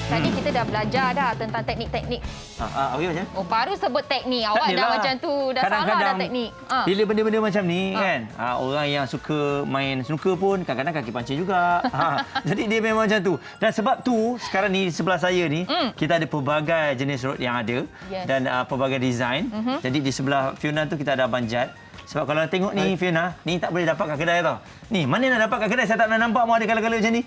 Tadi kita dah belajar dah tentang teknik-teknik. Okey macam? Oh, baru sebut teknik. Awak dah macam tu. Dah salah dah teknik. Bila benda-benda macam ni kan, orang yang suka main snooker pun kadang-kadang kaki pancing juga. Jadi dia memang macam tu. Dan sebab tu sekarang ni sebelah saya ni kita ada pelbagai jenis rod yang ada dan pelbagai design. Jadi di sebelah Fiona tu kita ada Abang Jad. Sebab kalau tengok ni Fiona, ni tak boleh dapat kat kedai tau. Ni, mana nak dapat kat kedai? Saya tak pernah nampak mu ada kala-kala macam ni.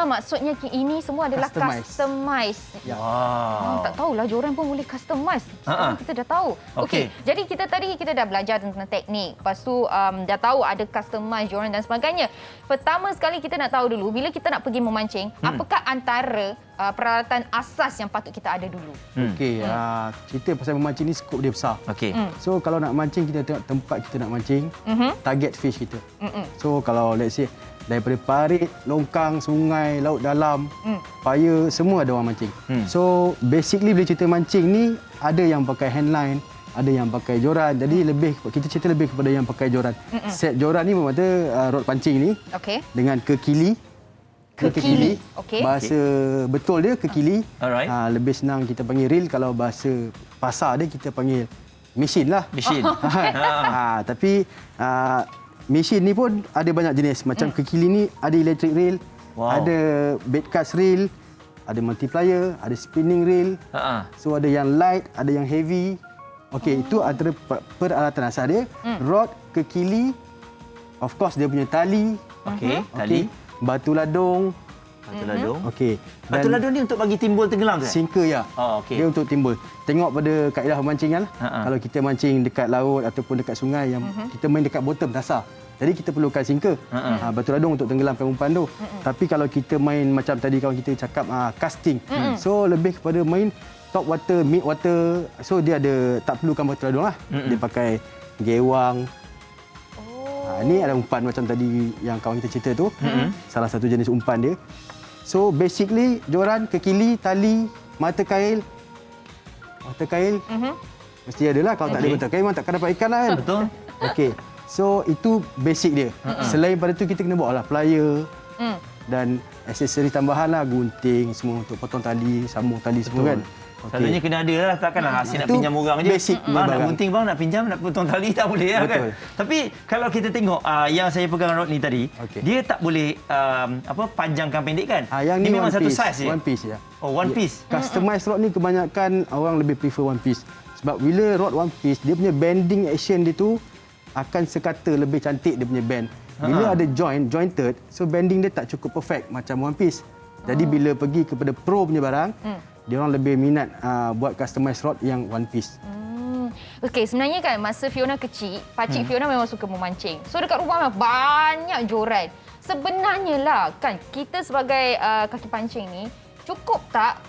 Maksudnya ini semua adalah customize. Wow. Tak tahulah diorang pun boleh customize. Sekarang kita dah tahu. Okey. Jadi kita dah belajar tentang teknik. Lepas tu dah tahu ada customize diorang dan sebagainya. Pertama sekali kita nak tahu dulu bila kita nak pergi memancing, apakah antara peralatan asas yang patut kita ada dulu? Okey, cerita pasal memancing ni skop dia besar. Okey. So kalau nak mancing kita tengok tempat kita nak mancing, target fish kita. So kalau let's say daripada parit, longkang, sungai, laut dalam, paya, semua ada orang mancing. So basically bila cerita mancing ni ada yang pakai handline, ada yang pakai joran. Jadi kita cerita lebih kepada yang pakai joran. Set joran ni bermakna rod pancing ni dengan kekili. Kekili. Bahasa betul dia kekili. Lebih senang kita panggil reel. Kalau bahasa pasar dia kita panggil mesin lah. Mesin. Tapi mesin ni pun ada banyak jenis. Macam kekili ni ada electric reel, ada baitcast reel, ada multiplier, ada spinning reel. So ada yang light, ada yang heavy. Okey, itu antara peralatan asas dia. Rod, kekili, of course dia punya tali. Tali. Batu ladung. Okey. Batu ladung ni untuk bagi timbul tenggelam ke? Sinker ya. Dia untuk timbul. Tengok pada kaedah pemancingan. Kalau kita mancing dekat laut ataupun dekat sungai yang kita main dekat bottom dasar. Jadi kita perlukan sinker. Batu ladung untuk tenggelamkan umpan tu. Tapi kalau kita main macam tadi kawan kita cakap casting. So lebih kepada main top water, mid water. So dia ada tak perlukan batu ladung lah. Dia pakai gewang. Ini ada umpan macam tadi yang kawan kita cerita tu. Salah satu jenis umpan dia. So basically joran, kekili, tali, mata kail. Mata kail mesti ada lah. Kalau tak ada mata kail memang takkan dapat ikan lah kan. Betul. Okey. So itu basic dia. Selain pada tu kita kena bawa lah plier dan aksesori tambahan lah, gunting semua untuk potong tali, sambung tali semua kan. Selalunya kena ada lah, takkanlah asyik nak pinjam orang je. Basic nak gunting bang, nak pinjam, nak potong tali tak boleh lah kan. Tapi kalau kita tengok yang saya pegang rod ni tadi, dia tak boleh panjangkan pendekkan. Yang ni memang one satu piece. size je. One piece ya. Oh, one piece. Customize rod ni kebanyakan orang lebih prefer one piece. Sebab bila rod one piece, dia punya bending action dia tu akan sekata lebih cantik dia punya bend. Bila ada jointed, so bending dia tak cukup perfect macam one piece. Jadi bila pergi kepada pro punya barang, dia orang lebih minat buat customized rod yang one piece. Okey, sebenarnya kan masa Fiona kecil, pakcik Fiona memang suka memancing. So dekat rumah memang banyak joran. Sebenarnya lah kan kita sebagai kaki pancing ni cukup tak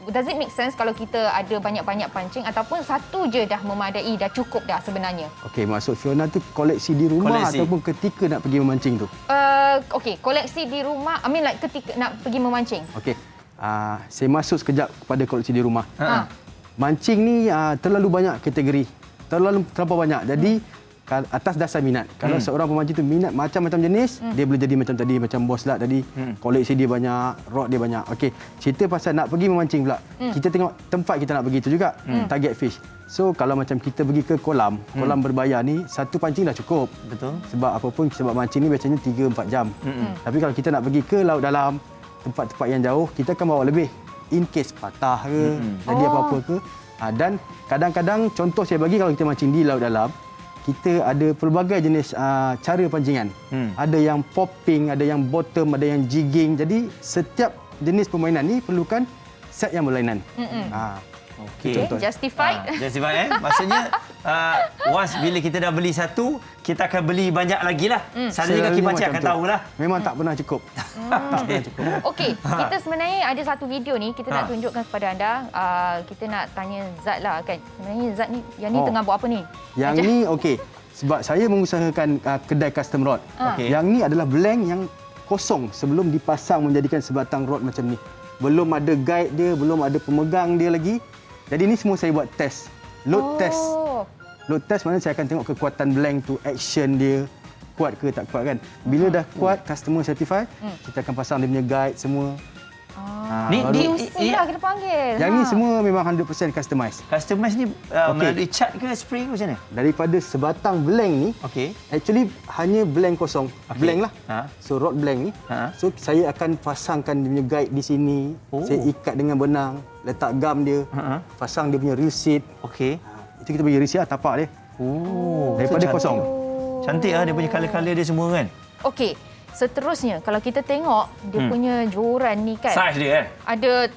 does it make sense kalau kita ada banyak-banyak pancing ataupun satu je dah memadai, dah cukup dah sebenarnya? Okey, maksud Fiona tu koleksi di rumah ataupun ketika nak pergi memancing tu? Okey, koleksi di rumah, ketika nak pergi memancing. Okey. Saya masuk sekejap kepada koleksi di rumah. Mancing ni terlalu banyak kategori. Terlampau banyak. Jadi atas dasar minat. Kalau seorang pemancing tu minat macam-macam jenis, dia boleh jadi macam tadi, macam Bos Lat tadi. Koleksi dia banyak, rod dia banyak. Okey, cerita pasal nak pergi memancing pula. Kita tengok tempat kita nak pergi tu juga. Target fish. So kalau macam kita pergi ke kolam berbayar ni, satu pancing dah cukup. Betul. Sebab apapun sebab mancing ni biasanya 3-4 jam. Tapi kalau kita nak pergi ke laut dalam, tempat-tempat yang jauh, kita akan bawa lebih. In case patah ke, jadi apa-apa ke. Dan kadang-kadang, contoh saya bagi kalau kita mancing di laut dalam, kita ada pelbagai jenis cara pancingan. Ada yang popping, ada yang bottom, ada yang jigging. Jadi setiap jenis permainan ni perlukan set yang berlainan. Okey. Justified. Justified Maksudnya once bila kita dah beli satu, kita akan beli banyak lagi lah. Selalunya kaki pancing akan tahulah. Memang tak pernah cukup. Tak pernah cukup. Okey, kita sebenarnya ada satu video ni kita nak tunjukkan kepada anda. Kita nak tanya Zat lah kan. Sebenarnya Zat ni yang ni tengah buat apa ni? Yang ni okey. Sebab saya mengusahakan kedai custom rod. Yang ni adalah blank yang kosong sebelum dipasang menjadikan sebatang rod macam ni. Belum ada guide dia, belum ada pemegang dia lagi. Jadi ini semua saya buat test. Load test. Load test maknanya saya akan tengok kekuatan blank tu, action dia kuat ke tak kuat kan. Bila dah kuat, customer certify, kita akan pasang dia punya guide semua. Ni QC lah kita panggil. Yang ni semua memang 100% customize. Customize ni melalui cat ke spray ke macam mana? Daripada sebatang blank ni, Okey. actually hanya blank kosong. Okey. Blank lah. So rod blank ni. Ha. So saya akan pasangkan dia punya guide di sini. Saya ikat dengan benang, letak gam dia, pasang dia punya receipt. Okey. Itu kita bagi receipt lah, tapak dia. Daripada so kosong. Cantik dia punya color-color dia semua kan? Okey. Seterusnya, kalau kita tengok dia punya joran ni kan. Saiz dia Ada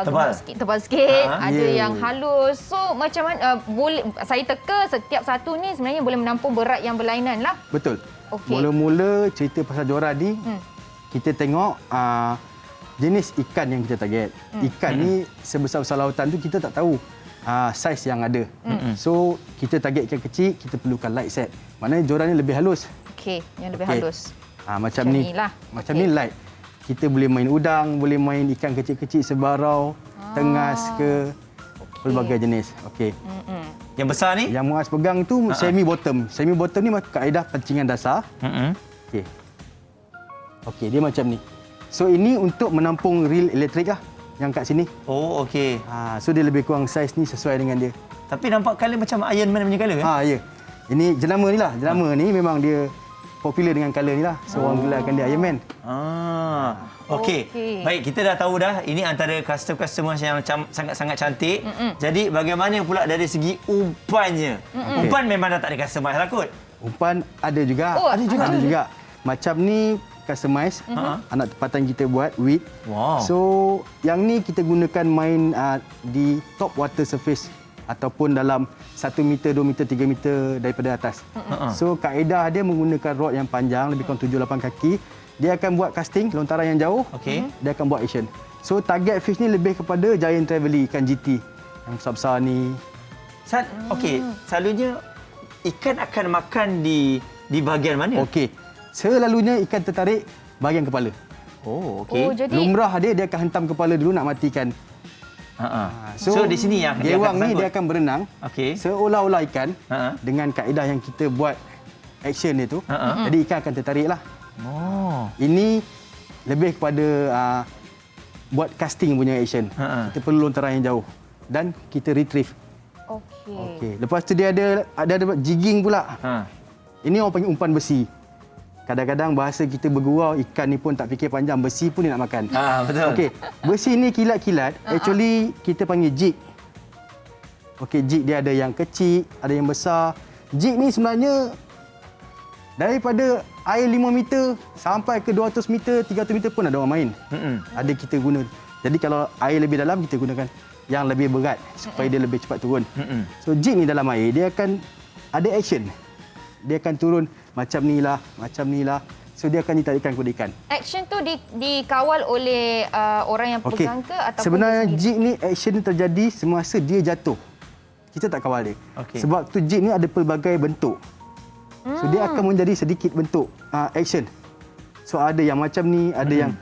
Tebal. tebal sikit, ada Yeah. yang halus. So macam mana boleh saya teka setiap satu ni sebenarnya boleh menampung berat yang berlainan lah. Betul. Okey. Mula-mula cerita pasal joran ni, kita tengok jenis ikan yang kita target. Ikan ni sebesar-besar lautan tu kita tak tahu saiz yang ada. So kita target ikan kecil, kita perlukan light set. Maknanya joran ni lebih halus. Okey, yang lebih Okey. halus. Macam ni. ni lah. Macam ni light. Kita boleh main udang, boleh main ikan kecil-kecil sebarau, tengas ke, pelbagai jenis. Okey. yang besar ni? Yang Muaz pegang tu semi bottom. Semi bottom ni kaedah pancingan dasar. Okey. Okey, dia macam ni. So ini untuk menampung reel elektrik lah yang kat sini. Oh, okey. So dia lebih kurang saiz ni sesuai dengan dia. Tapi nampak color macam Iron Man punya color kan? Ya. Ini jenama ni lah. Jenama ni memang dia popular dengan color ni lah. So orang gelarkan dia Iron Man. Okey. Baik, kita dah tahu dah ini antara customer yang sangat-sangat cantik. Jadi bagaimana pula dari segi umpannya? Umpan memang dah tak ada customize lah kot. Umpan ada juga. Oh, ada juga. Ada juga. Macam ni customize. Anak tempatan kita buat width. Wow. So yang ni kita gunakan main di top water surface ataupun dalam 1 meter, 2 meter, 3 meter daripada atas. So kaedah dia menggunakan rod yang panjang lebih kurang 7-8 kaki. Dia akan buat casting lontaran yang jauh. Okey. Dia akan buat action. So target fish ni lebih kepada giant trevally, ikan GT yang besar-besar ni. Okey, selalunya ikan akan makan di bahagian mana? Okey. Selalunya ikan tertarik bahagian kepala. Oh, okey. Oh, jadi Lumrah dia akan hentam kepala dulu nak matikan. So di sini yang dia Gewang akan ni sangkut. dia akan berenang Okey. seolah-olah ikan dengan kaedah yang kita buat action dia tu. Jadi ikan akan tertarik lah. Oh. Ini lebih kepada buat casting punya action. Kita perlu lontaran yang jauh dan kita retrieve. okey. Okey. Lepas tu dia ada jigging pula. Ini orang panggil umpan besi. Kadang-kadang bahasa kita bergurau, ikan ni pun tak fikir panjang, besi pun dia nak makan. Betul. Okey, besi ni kilat-kilat, actually kita panggil jig. Okey, jig dia ada yang kecil, ada yang besar. Jig ni sebenarnya daripada air 5 meter sampai ke 200 meter, 300 meter pun ada orang main. Ada kita guna. Jadi kalau air lebih dalam, kita gunakan yang lebih berat supaya dia lebih cepat turun. So jig ni dalam air, dia akan ada action. Dia akan turun macam ni lah. So dia akan ditarikkan kepada ikan. Action tu dikawal oleh orang yang pegang ke ataupun Sebenarnya dia sendiri? jig ni action ni terjadi semasa dia jatuh. Kita tak kawal dia. Sebab tu jig ni ada pelbagai bentuk. So dia akan menjadi sedikit bentuk action. So ada yang macam ni, ada yang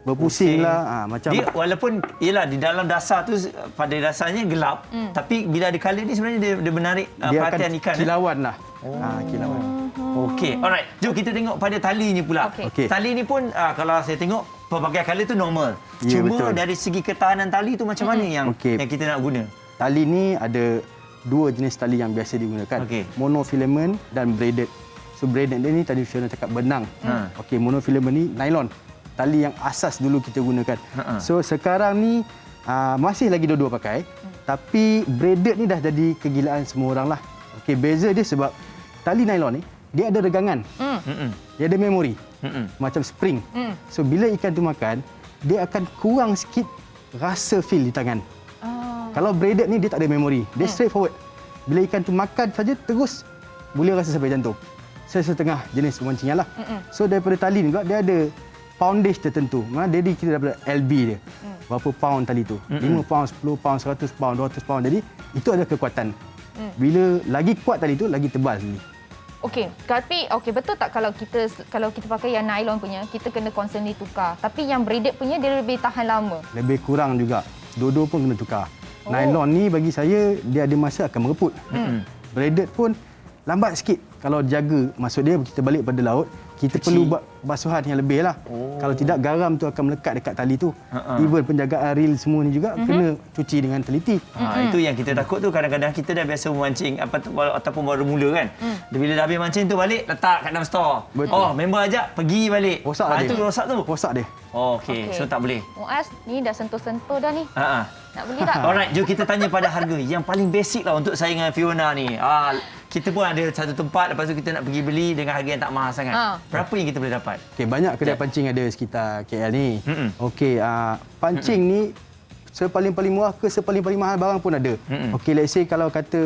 berpusing lah. Macam dia walaupun ialah di dalam dasar tu pada dasarnya gelap, tapi bila ada color ni sebenarnya dia menarik dia perhatian akan ikan. kilauan lah. Kilauan. Okey. Alright. Jom kita tengok pada talinya pula. Okey. Tali ni pun kalau saya tengok pelbagai color tu normal. Ya, Cuma betul. dari segi ketahanan tali tu macam mana yang kita nak guna? Tali ni ada 2 jenis tali yang biasa digunakan. Monofilament dan braided. So braided ni tadi Fiona cakap benang. Okey, monofilament ni nylon. Tali yang asas dulu kita gunakan. So sekarang ni masih lagi dua-dua pakai. Tapi braided ni dah jadi kegilaan semua orang lah. Okey, beza dia sebab tali nylon ni dia ada regangan. Dia ada memori. Macam spring. So bila ikan tu makan, dia akan kurang sikit rasa feel di tangan. Kalau braided ni dia tak ada memori. Dia straight forward. Bila ikan tu makan saja terus boleh rasa sampai jantung. Setengah jenis pemancingan lah. So daripada tali ni juga dia ada poundage tertentu. Jadi kita daripada LB dia. Berapa pound tali tu? 5 pound, 10 pound, 100 pound, 200 pound. Jadi itu ada kekuatan. Bila lagi kuat tali tu, lagi tebal tali. Okey, tapi betul tak kalau kita pakai yang nylon punya, kita kena constantly tukar. Tapi yang braided punya dia lebih tahan lama. Lebih kurang juga. Dua-dua pun kena tukar. Nylon ni bagi saya dia ada masa akan mereput. Braided pun lambat sikit. Kalau jaga, maksud dia kita balik pada laut, kita perlu buat kebasuhan yang lebih lah. Kalau tidak, garam tu akan melekat dekat tali tu. Even penjagaan reel semua ni juga kena cuci dengan teliti. Itu yang kita takut tu, kadang-kadang kita dah biasa memancing ataupun baru mula kan. Bila dah habis mancing tu balik, letak kat dalam store. Betul. Oh, member ajak pergi balik. Rosak lah dia. Itu rosak tu. Rosak dia. Okey, so tak boleh. Muaz, ni dah sentuh-sentuh dah ni. Nak beli tak? Alright, jom kita tanya pada harga yang paling basic lah untuk saingan Fiona ni. Kita pun ada satu tempat, lepas tu kita nak pergi beli dengan harga yang tak mahal sangat. Berapa yang kita boleh dapat? Okey, banyak kedai pancing ada sekitar KL ni. Okey, pancing ni sepaling-paling murah ke sepaling-paling mahal barang pun ada. Okey, let's say kalau kata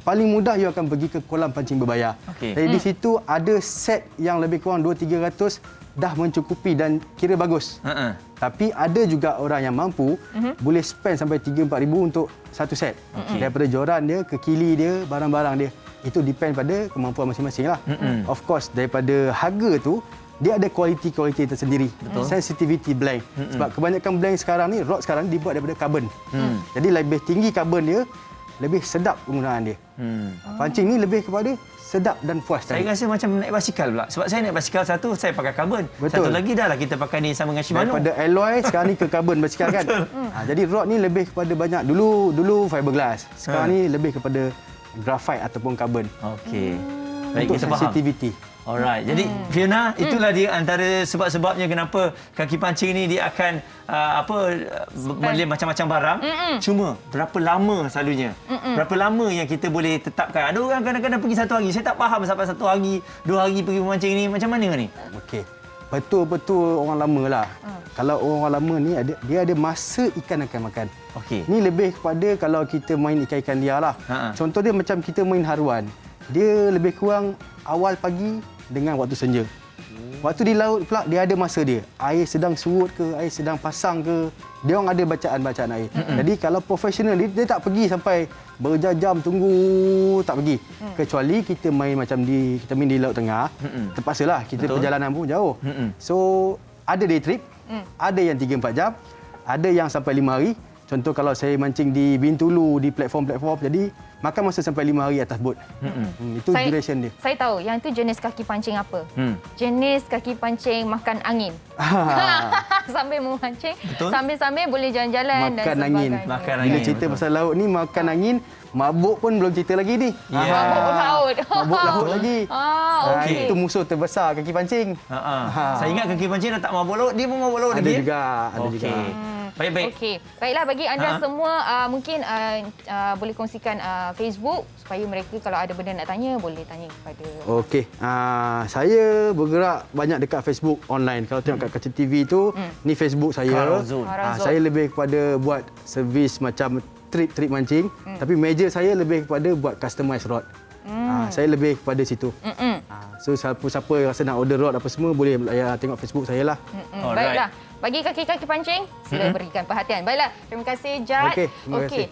paling mudah, you akan pergi ke kolam pancing berbayar. Jadi di situ ada set yang lebih kurang 200-300 dah mencukupi dan kira bagus. Tapi ada juga orang yang mampu boleh spend sampai 3-4 ribu untuk satu set. Daripada joran dia, ke kili dia, barang-barang dia. Itu depend pada kemampuan masing-masing lah. Of course, daripada harga tu, dia ada kualiti-kualiti tersendiri. Sensitivity blank. Sebab kebanyakan blank sekarang ni, rod sekarang dibuat daripada karbon. Jadi lebih tinggi karbon dia, lebih sedap penggunaan dia. Pancing ni lebih kepada sedap dan puas. Saya rasa macam naik basikal pula. Sebab saya naik basikal satu, saya pakai karbon. Satu lagi dah lah kita pakai ni sama dengan Shimano. Daripada alloy, sekarang ni ke karbon basikal kan. Jadi rod ni lebih kepada banyak. Dulu fiberglass. Sekarang ni lebih kepada graphite ataupun karbon. Okey. Baik, Untuk kita faham. sensitivity. Alright. Jadi Fiona, itulah dia antara sebab-sebabnya kenapa kaki pancing ni dia akan boleh macam-macam barang. Cuma berapa lama selalunya? Berapa lama yang kita boleh tetapkan? Ada orang kadang-kadang pergi satu hari. Saya tak faham sampai satu hari, 2 hari pergi memancing ni. Macam mana ni? Okey. Betul-betul orang lama lah. Kalau orang lama ni dia ada masa ikan akan makan. Okey. Ni lebih kepada kalau kita main ikan-ikan liar lah. Contoh dia macam kita main haruan. Dia lebih kurang awal pagi dengan waktu senja. Waktu di laut pula dia ada masa dia. Air sedang surut ke, air sedang pasang ke, dia orang ada bacaan-bacaan air. Jadi kalau profesional dia tak pergi sampai berjam-jam tunggu, tak pergi. Kecuali kita main macam kita main di laut tengah, terpaksalah kita perjalanan pun jauh. So ada day trip, ada yang 3-4 jam, ada yang sampai 5 hari. Contoh kalau saya mancing di Bintulu, di platform-platform, jadi makan masa sampai 5 hari atas bot. Itu duration dia. Saya tahu yang itu jenis kaki pancing apa. Jenis kaki pancing makan angin. Sambil memancing, sambil-sambil boleh jalan-jalan dan sebagainya. Makan Bila angin. cerita pasal laut ni, makan angin, mabuk pun belum cerita lagi ni. Mabuk laut. Mabuk laut lagi. Okey. Itu musuh terbesar kaki pancing. Saya ingat kaki pancing dah tak mabuk laut, dia pun mabuk laut Ada lagi. juga, ada Okey. juga. Baik-baik. Okey. Baiklah, bagi anda semua mungkin boleh kongsikan Facebook supaya mereka kalau ada benda nak tanya boleh tanya kepada. Okey. Saya bergerak banyak dekat Facebook online. Kalau tengok kat Kaca TV tu, ni Facebook saya. Karazul. Saya lebih kepada buat servis macam trip mancing, tapi major saya lebih kepada buat customize rod. Saya lebih kepada situ. So siapa-siapa rasa nak order rod apa semua boleh tengok Facebook saya lah. Baiklah. Bagi kaki-kaki pancing, sila berikan perhatian. Baiklah, terima kasih Jad. Okey, terima kasih.